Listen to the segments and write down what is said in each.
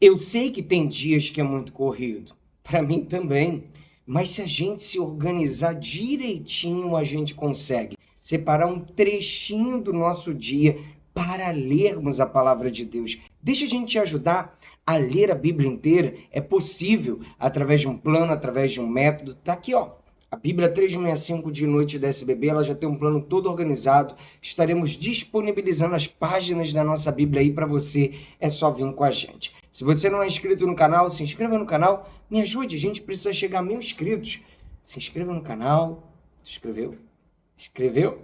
Eu sei que tem dias que é muito corrido, para mim também, mas se a gente se organizar direitinho, a gente consegue separar um trechinho do nosso dia para lermos a palavra de Deus. Deixa a gente te ajudar a ler a Bíblia inteira. É possível através de um plano, através de um método. Tá aqui, ó. A Bíblia 365 de noite da SBB, ela já tem um plano todo organizado. Estaremos disponibilizando as páginas da nossa Bíblia aí para você. É só vir com a gente. Se você não é inscrito no canal, se inscreva no canal. Me ajude, a gente precisa chegar a 1000 inscritos. Se inscreva no canal. Se inscreveu? Inscreveu?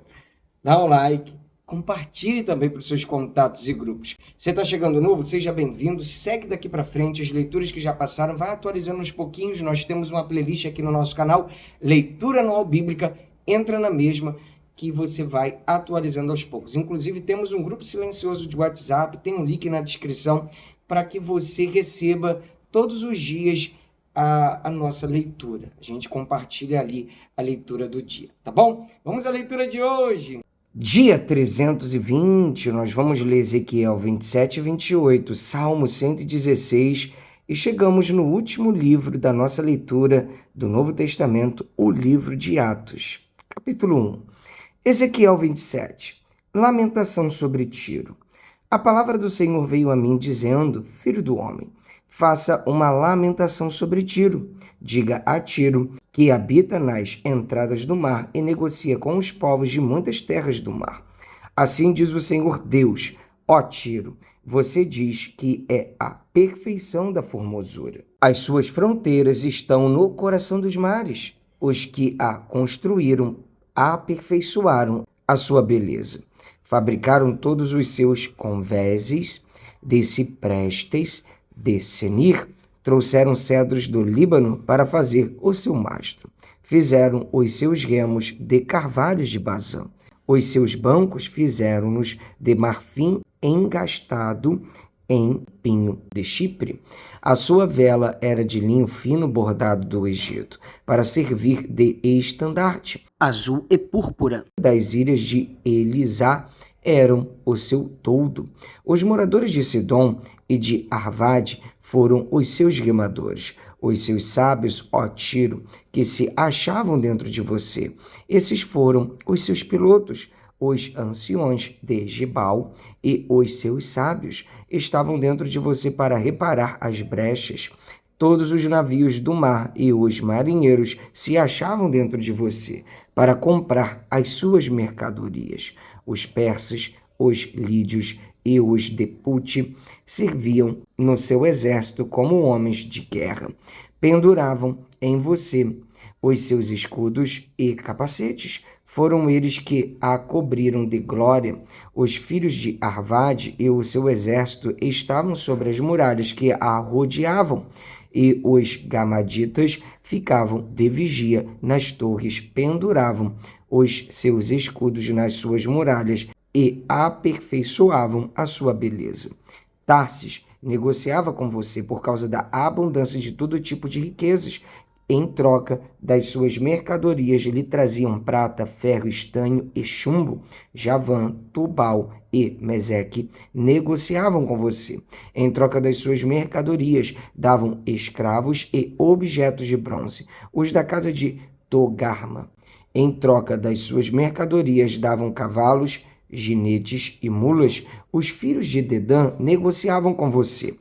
Dá um like. Compartilhe também para os seus contatos e grupos. Você está chegando novo? Seja bem-vindo. Segue daqui para frente as leituras que já passaram. Vai atualizando aos pouquinhos. Nós temos uma playlist aqui no nosso canal, Leitura Anual Bíblica. Entra na mesma que você vai atualizando aos poucos. Inclusive, temos um grupo silencioso de WhatsApp. Tem um link na descrição para que você receba todos os dias a nossa leitura. A gente compartilha ali a leitura do dia, tá bom? Vamos à leitura de hoje. Dia 320, nós vamos ler Ezequiel 27 e 28, Salmo 116 e chegamos no último livro da nossa leitura do Novo Testamento, o livro de Atos. Capítulo 1. Ezequiel 27. Lamentação sobre Tiro. A palavra do Senhor veio a mim dizendo: Filho do homem, faça uma lamentação sobre Tiro. Diga a Tiro, que habita nas entradas do mar e negocia com os povos de muitas terras do mar. Assim diz o Senhor Deus: ó Tiro, você diz que é a perfeição da formosura. As suas fronteiras estão no coração dos mares. Os que a construíram aperfeiçoaram a sua beleza. Fabricaram todos os seus convéses de ciprestes de Senir. Trouxeram cedros do Líbano para fazer o seu mastro. Fizeram os seus remos de carvalhos de Bazã. Os seus bancos fizeram-nos de marfim engastado em pinho de Chipre. A sua vela era de linho fino bordado do Egito, para servir de estandarte. Azul e púrpura das ilhas de Elisá eram o seu toldo. Os moradores de Sidom e de Arvade foram os seus remadores. Os seus sábios, ó Tiro, que se achavam dentro de você. Esses foram os seus pilotos. Os anciões de Gebal e os seus sábios estavam dentro de você para reparar as brechas. Todos os navios do mar e os marinheiros se achavam dentro de você para comprar as suas mercadorias. Os persas, os lídios e os de Pute serviam no seu exército como homens de guerra. Penduravam em você os seus escudos e capacetes. Foram eles que a cobriram de glória. Os filhos de Arvade e o seu exército estavam sobre as muralhas que a rodeavam, e os gamaditas ficavam de vigia nas torres, penduravam os seus escudos nas suas muralhas e aperfeiçoavam a sua beleza. Tarsis negociava com você por causa da abundância de todo tipo de riquezas. Em troca das suas mercadorias, lhe traziam prata, ferro, estanho e chumbo. Javã, Tubal e Meseque negociavam com você. Em troca das suas mercadorias, davam escravos e objetos de bronze. Os da casa de Togarma, em troca das suas mercadorias, davam cavalos, jinetes e mulas. Os filhos de Dedã negociavam com você.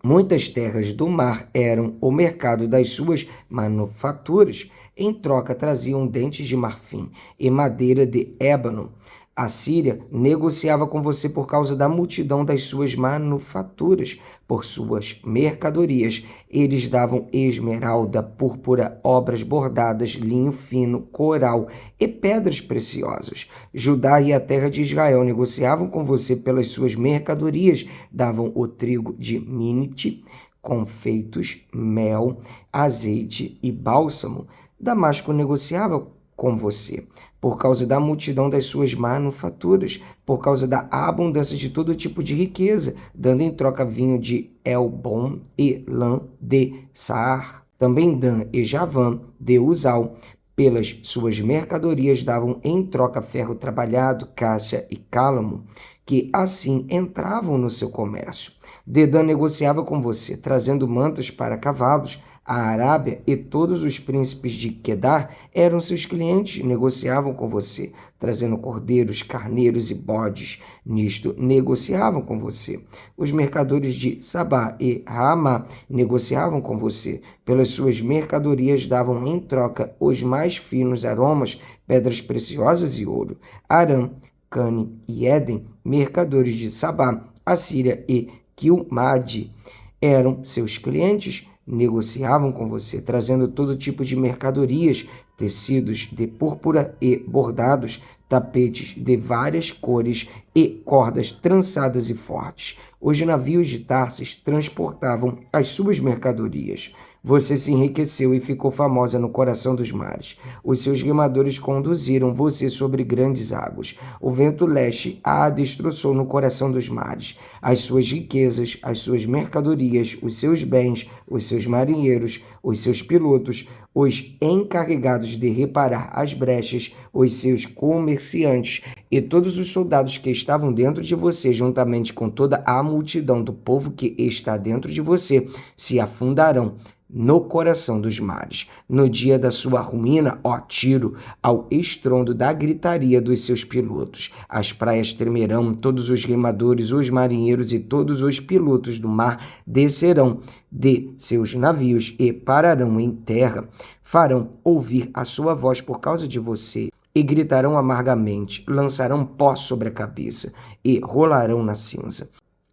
Muitas terras do mar eram o mercado das suas manufaturas. Em troca traziam dentes de marfim e madeira de ébano. A Síria negociava com você por causa da multidão das suas manufaturas. Por suas mercadorias, eles davam esmeralda, púrpura, obras bordadas, linho fino, coral e pedras preciosas. Judá e a terra de Israel negociavam com você pelas suas mercadorias. Davam o trigo de Minite, confeitos, mel, azeite e bálsamo. Damasco negociava com você por causa da multidão das suas manufaturas, por causa da abundância de todo tipo de riqueza, dando em troca vinho de Elbom e lã de Saar. Também Dan e Javã de Uzal, pelas suas mercadorias, davam em troca ferro trabalhado, cássia e cálamo, que assim entravam no seu comércio. Dedã negociava com você, trazendo mantas para cavalos. A Arábia e todos os príncipes de Quedar eram seus clientes, negociavam com você, trazendo cordeiros, carneiros e bodes. Nisto, negociavam com você. Os mercadores de Sabá e Ramá negociavam com você. Pelas suas mercadorias davam em troca os mais finos aromas, pedras preciosas e ouro. Arã, Cane e Éden, mercadores de Sabá, Assíria e Quilmade, eram seus clientes, negociavam com você, trazendo todo tipo de mercadorias, tecidos de púrpura e bordados, tapetes de várias cores e cordas trançadas e fortes. Os navios de Tarsis transportavam as suas mercadorias. Você se enriqueceu e ficou famosa no coração dos mares. Os seus remadores conduziram você sobre grandes águas. O vento leste a destroçou no coração dos mares. As suas riquezas, as suas mercadorias, os seus bens, os seus marinheiros, os seus pilotos, os encarregados de reparar as brechas, os seus comerciantes e todos os soldados que estavam dentro de você, juntamente com toda a multidão do povo que está dentro de você, se afundarão no coração dos mares. No dia da sua ruína, ó Tiro, ao estrondo da gritaria dos seus pilotos. As praias tremerão, todos os remadores, os marinheiros e todos os pilotos do mar descerão de seus navios e pararão em terra. Farão ouvir a sua voz por causa de você e gritarão amargamente, lançarão pó sobre a cabeça e rolarão na cinza.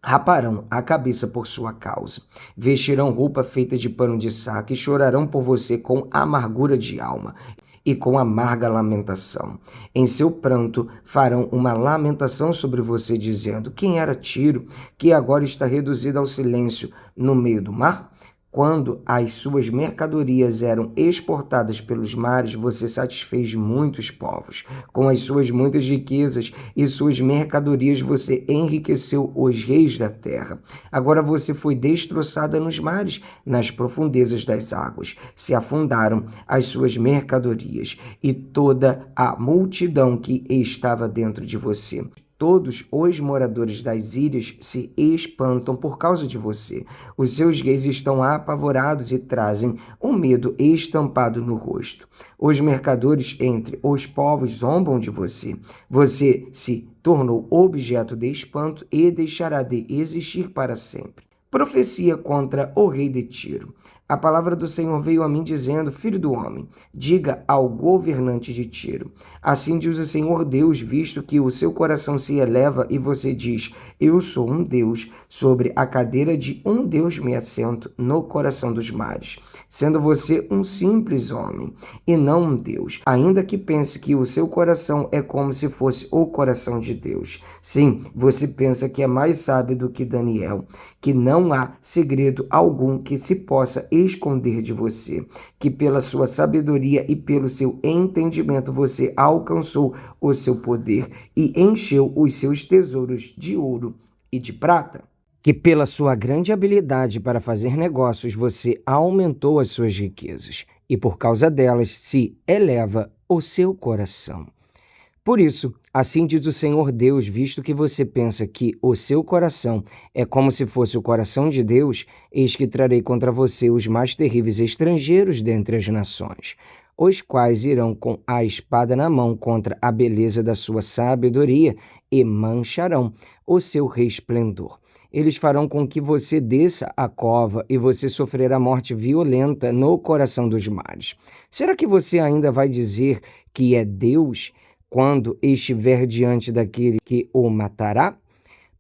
Raparão a cabeça por sua causa, vestirão roupa feita de pano de saco e chorarão por você com amargura de alma e com amarga lamentação. Em seu pranto farão uma lamentação sobre você, dizendo: quem era Tiro, que agora está reduzido ao silêncio no meio do mar? Quando as suas mercadorias eram exportadas pelos mares, você satisfez muitos povos. Com as suas muitas riquezas e suas mercadorias, você enriqueceu os reis da terra. Agora você foi destroçada nos mares, nas profundezas das águas. Se afundaram as suas mercadorias e toda a multidão que estava dentro de você. Todos os moradores das ilhas se espantam por causa de você. Os seus reis estão apavorados e trazem um medo estampado no rosto. Os mercadores entre os povos zombam de você. Você se tornou objeto de espanto e deixará de existir para sempre. Profecia contra o rei de Tiro. A palavra do Senhor veio a mim dizendo: filho do homem, diga ao governante de Tiro: assim diz o Senhor Deus, visto que o seu coração se eleva e você diz: eu sou um Deus, sobre a cadeira de um Deus me assento no coração dos mares, sendo você um simples homem e não um Deus, ainda que pense que o seu coração é como se fosse o coração de Deus. Sim, você pensa que é mais sábio do que Daniel, que não há segredo algum que se possa esconder de você, que pela sua sabedoria e pelo seu entendimento você alcançou o seu poder e encheu os seus tesouros de ouro e de prata, que pela sua grande habilidade para fazer negócios você aumentou as suas riquezas e por causa delas se eleva o seu coração. Por isso, assim diz o Senhor Deus, visto que você pensa que o seu coração é como se fosse o coração de Deus, eis que trarei contra você os mais terríveis estrangeiros dentre as nações, os quais irão com a espada na mão contra a beleza da sua sabedoria e mancharão o seu resplendor. Eles farão com que você desça a cova e você sofrerá morte violenta no coração dos mares. Será que você ainda vai dizer que é Deus quando estiver diante daquele que o matará?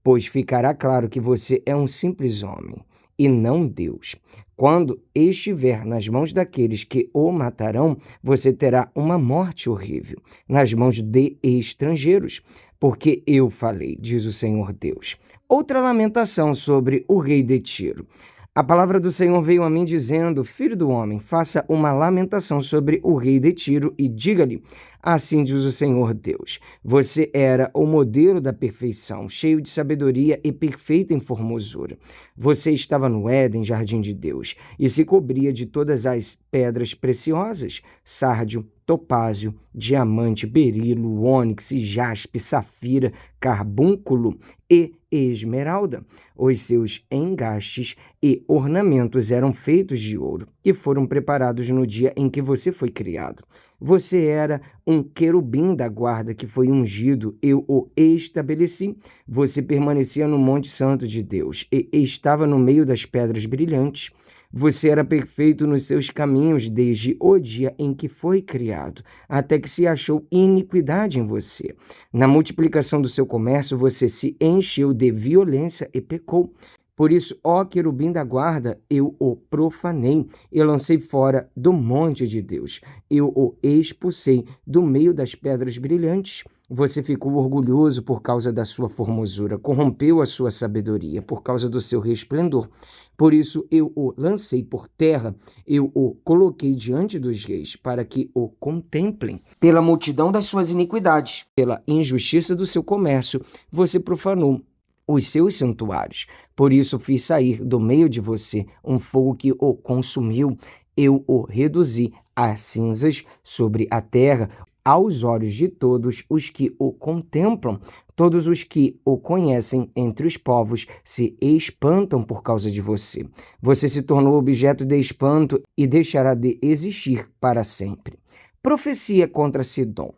Pois ficará claro que você é um simples homem e não Deus. Quando estiver nas mãos daqueles que o matarão, você terá uma morte horrível, nas mãos de estrangeiros, porque eu falei, diz o Senhor Deus. Outra lamentação sobre o rei de Tiro. A palavra do Senhor veio a mim dizendo: filho do homem, faça uma lamentação sobre o rei de Tiro e diga-lhe: assim diz o Senhor Deus, você era o modelo da perfeição, cheio de sabedoria e perfeita em formosura. Você estava no Éden, jardim de Deus, e se cobria de todas as pedras preciosas, sárdio, topázio, diamante, berilo, ônix, jaspe, safira, carbúnculo e esmeralda. Os seus engastes e ornamentos eram feitos de ouro e foram preparados no dia em que você foi criado. Você era um querubim da guarda que foi ungido, eu o estabeleci. Você permanecia no Monte Santo de Deus e estava no meio das pedras brilhantes. Você era perfeito nos seus caminhos desde o dia em que foi criado, até que se achou iniquidade em você. Na multiplicação do seu comércio, você se encheu de violência e pecou. Por isso, ó querubim da guarda, eu o profanei e lancei fora do monte de Deus. Eu o expulsei do meio das pedras brilhantes. Você ficou orgulhoso por causa da sua formosura, corrompeu a sua sabedoria por causa do seu resplendor. Por isso eu o lancei por terra, eu o coloquei diante dos reis, para que o contemplem. Pela multidão das suas iniquidades, pela injustiça do seu comércio, você profanou os seus santuários. Por isso fiz sair do meio de você um fogo que o consumiu. Eu o reduzi a cinzas sobre a terra, aos olhos de todos os que o contemplam. Todos os que o conhecem entre os povos se espantam por causa de você. Você se tornou objeto de espanto e deixará de existir para sempre. Profecia contra Sidom.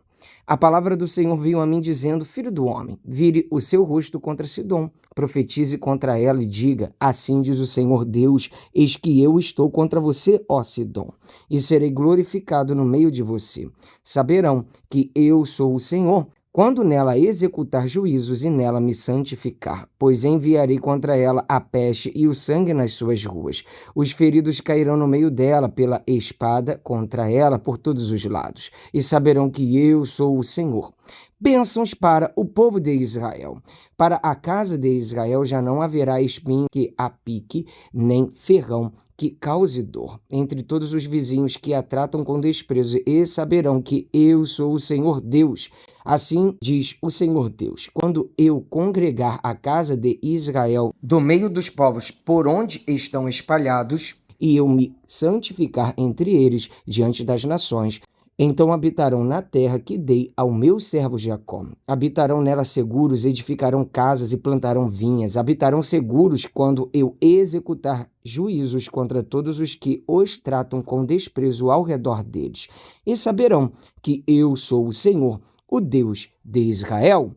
A palavra do Senhor veio a mim dizendo: Filho do homem, vire o seu rosto contra Sidom, profetize contra ela e diga: assim diz o Senhor Deus, eis que eu estou contra você, ó Sidom, e serei glorificado no meio de você. Saberão que eu sou o Senhor, quando nela executar juízos e nela me santificar, pois enviarei contra ela a peste e o sangue nas suas ruas. Os feridos cairão no meio dela pela espada contra ela por todos os lados, e saberão que eu sou o Senhor. Bênçãos para o povo de Israel. Para a casa de Israel já não haverá espinho que a pique, nem ferrão que cause dor. Entre todos os vizinhos que a tratam com desprezo, e saberão que eu sou o Senhor Deus. Assim diz o Senhor Deus: quando eu congregar a casa de Israel do meio dos povos por onde estão espalhados, e eu me santificar entre eles diante das nações, então habitarão na terra que dei ao meu servo Jacó. Habitarão nela seguros, edificarão casas e plantarão vinhas. Habitarão seguros quando eu executar juízos contra todos os que os tratam com desprezo ao redor deles. E saberão que eu sou o Senhor, o Deus de Israel.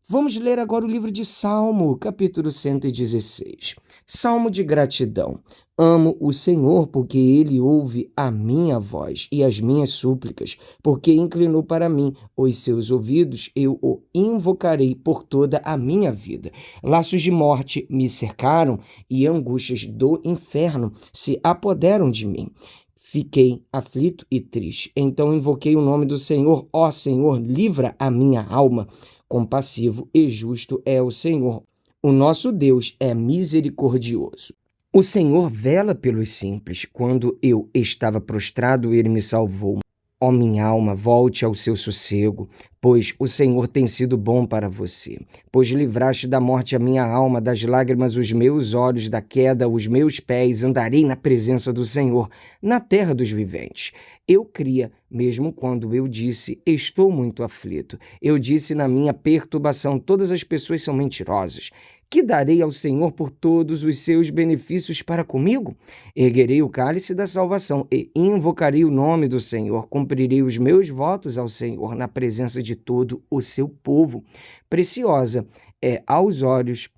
Vamos ler agora o livro de Salmo, capítulo 116. Salmo de gratidão. Amo o Senhor porque Ele ouve a minha voz e as minhas súplicas, porque inclinou para mim os seus ouvidos, eu o invocarei por toda a minha vida. Laços de morte me cercaram e angústias do inferno se apoderam de mim. Fiquei aflito e triste. Então invoquei o nome do Senhor. Ó Senhor, livra a minha alma. Compassivo e justo é o Senhor. O nosso Deus é misericordioso. O Senhor vela pelos simples. Quando eu estava prostrado, Ele me salvou. Ó minha alma, volte ao seu sossego, pois o Senhor tem sido bom para você. Pois livraste da morte a minha alma, das lágrimas os meus olhos, da queda os meus pés. Andarei na presença do Senhor, na terra dos viventes. Eu cria, mesmo quando eu disse, estou muito aflito. Eu disse na minha perturbação, todas as pessoas são mentirosas. Que darei ao Senhor por todos os seus benefícios para comigo? Erguerei o cálice da salvação e invocarei o nome do Senhor. Cumprirei os meus votos ao Senhor na presença de todo o seu povo. Preciosa é aos olhos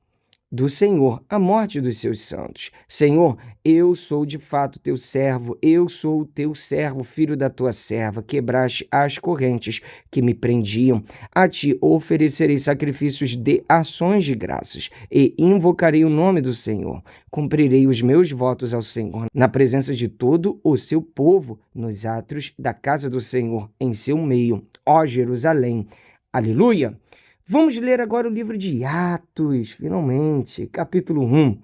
do Senhor a morte dos seus santos. Senhor, eu sou de fato teu servo, eu sou o teu servo, filho da tua serva. Quebraste as correntes que me prendiam. A ti oferecerei sacrifícios de ações de graças e invocarei o nome do Senhor. Cumprirei os meus votos ao Senhor na presença de todo o seu povo, nos átrios da casa do Senhor, em seu meio. Ó Jerusalém. Aleluia! Vamos ler agora o livro de Atos, finalmente, capítulo 1,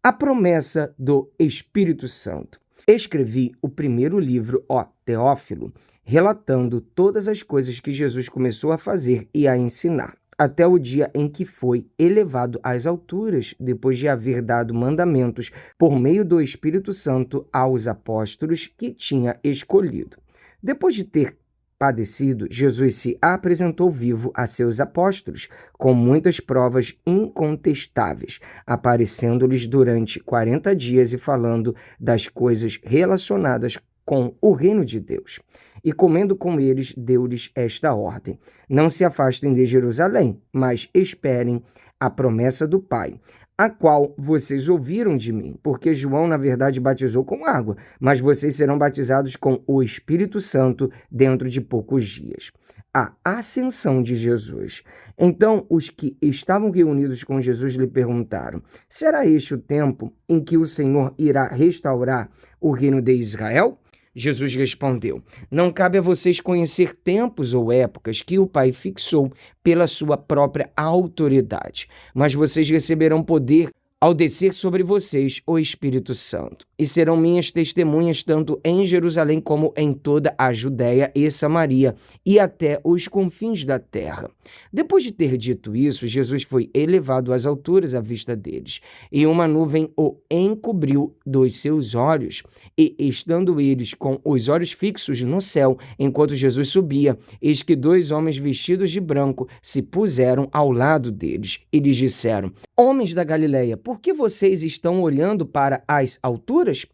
a promessa do Espírito Santo. Escrevi o primeiro livro, ó Teófilo, relatando todas as coisas que Jesus começou a fazer e a ensinar, até o dia em que foi elevado às alturas, depois de haver dado mandamentos por meio do Espírito Santo aos apóstolos que tinha escolhido. Depois de ter padecido, Jesus se apresentou vivo a seus apóstolos, com muitas provas incontestáveis, aparecendo-lhes durante 40 dias e falando das coisas relacionadas com o reino de Deus. E comendo com eles, deu-lhes esta ordem: não se afastem de Jerusalém, mas esperem a promessa do Pai, a qual vocês ouviram de mim, porque João, na verdade, batizou com água, mas vocês serão batizados com o Espírito Santo dentro de poucos dias. A ascensão de Jesus. Então, os que estavam reunidos com Jesus lhe perguntaram: será este o tempo em que o Senhor irá restaurar o reino de Israel? Jesus respondeu: não cabe a vocês conhecer tempos ou épocas que o Pai fixou pela sua própria autoridade, mas vocês receberão poder ao descer sobre vocês o Espírito Santo, e serão minhas testemunhas tanto em Jerusalém como em toda a Judéia e Samaria e até os confins da terra. Depois de ter dito isso, Jesus foi elevado às alturas à vista deles, e uma nuvem o encobriu dos seus olhos. E, estando eles com os olhos fixos no céu, enquanto Jesus subia, eis que 2 homens vestidos de branco se puseram ao lado deles e lhes disseram: homens da Galileia, por que vocês estão olhando para as alturas?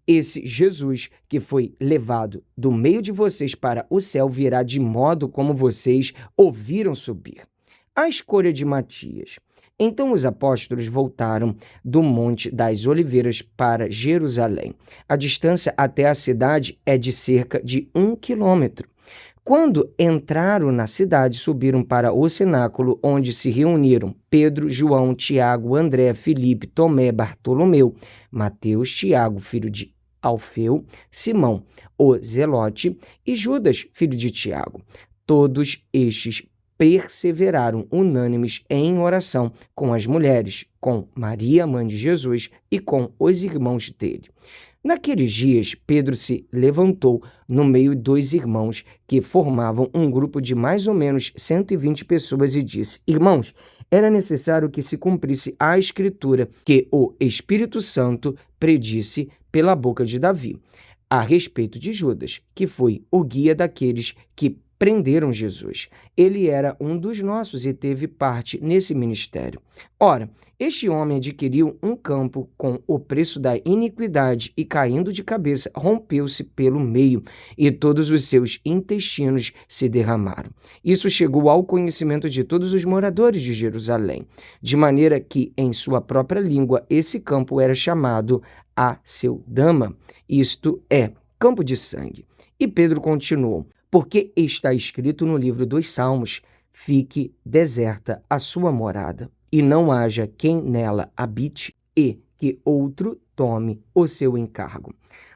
Esse Jesus que foi levado do meio de vocês para o céu virá de modo como vocês ouviram subir. A escolha de Matias. Então os apóstolos voltaram do Monte das Oliveiras para Jerusalém. A distância até a cidade é de cerca de 1 quilômetro. Quando entraram na cidade, subiram para o cenáculo, onde se reuniram Pedro, João, Tiago, André, Filipe, Tomé, Bartolomeu, Mateus, Tiago, filho de Alfeu, Simão, o Zelote, e Judas, filho de Tiago. Todos estes perseveraram unânimes em oração com as mulheres, com Maria, mãe de Jesus, e com os irmãos dele. Naqueles dias, Pedro se levantou no meio dos irmãos, que formavam um grupo de mais ou menos 120 pessoas, e disse: irmãos, era necessário que se cumprisse a Escritura que o Espírito Santo predisse pela boca de Davi, a respeito de Judas, que foi o guia daqueles que prenderam Jesus. Ele era um dos nossos e teve parte nesse ministério. Ora, este homem adquiriu um campo com o preço da iniquidade e, caindo de cabeça, rompeu-se pelo meio, e todos os seus intestinos se derramaram. Isso chegou ao conhecimento de todos os moradores de Jerusalém, de maneira que, em sua própria língua, esse campo era chamado Aceldama, isto é, campo de sangue. E Pedro continuou: porque está escrito no livro dos Salmos: fique deserta a sua morada, e não haja quem nela habite, e que outro tome o seu encargo.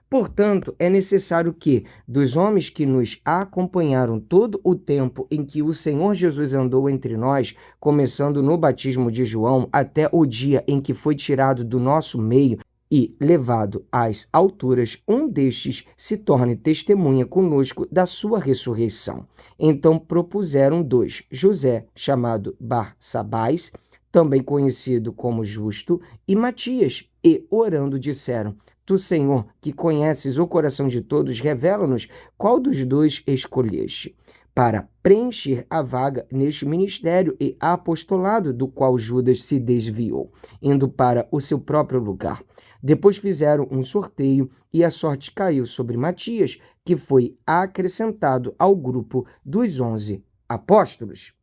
Portanto, é necessário que, dos homens que nos acompanharam todo o tempo em que o Senhor Jesus andou entre nós, começando no batismo de João até o dia em que foi tirado do nosso meio e levado às alturas, um destes se torne testemunha conosco da sua ressurreição. Então propuseram 2, José, chamado Barsabás, também conhecido como Justo, e Matias, e orando disseram: tu, Senhor, que conheces o coração de todos, revela-nos qual dos 2 escolheste para preencher a vaga neste ministério e apostolado do qual Judas se desviou, indo para o seu próprio lugar. Depois fizeram um sorteio e a sorte caiu sobre Matias, que foi acrescentado ao grupo dos 11 apóstolos.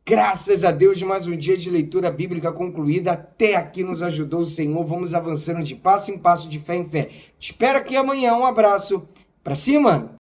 Graças a Deus, mais um dia de leitura bíblica concluída. Até aqui nos ajudou o Senhor. Vamos avançando de passo em passo, de fé em fé. Te espero aqui amanhã. Um abraço. Pra cima!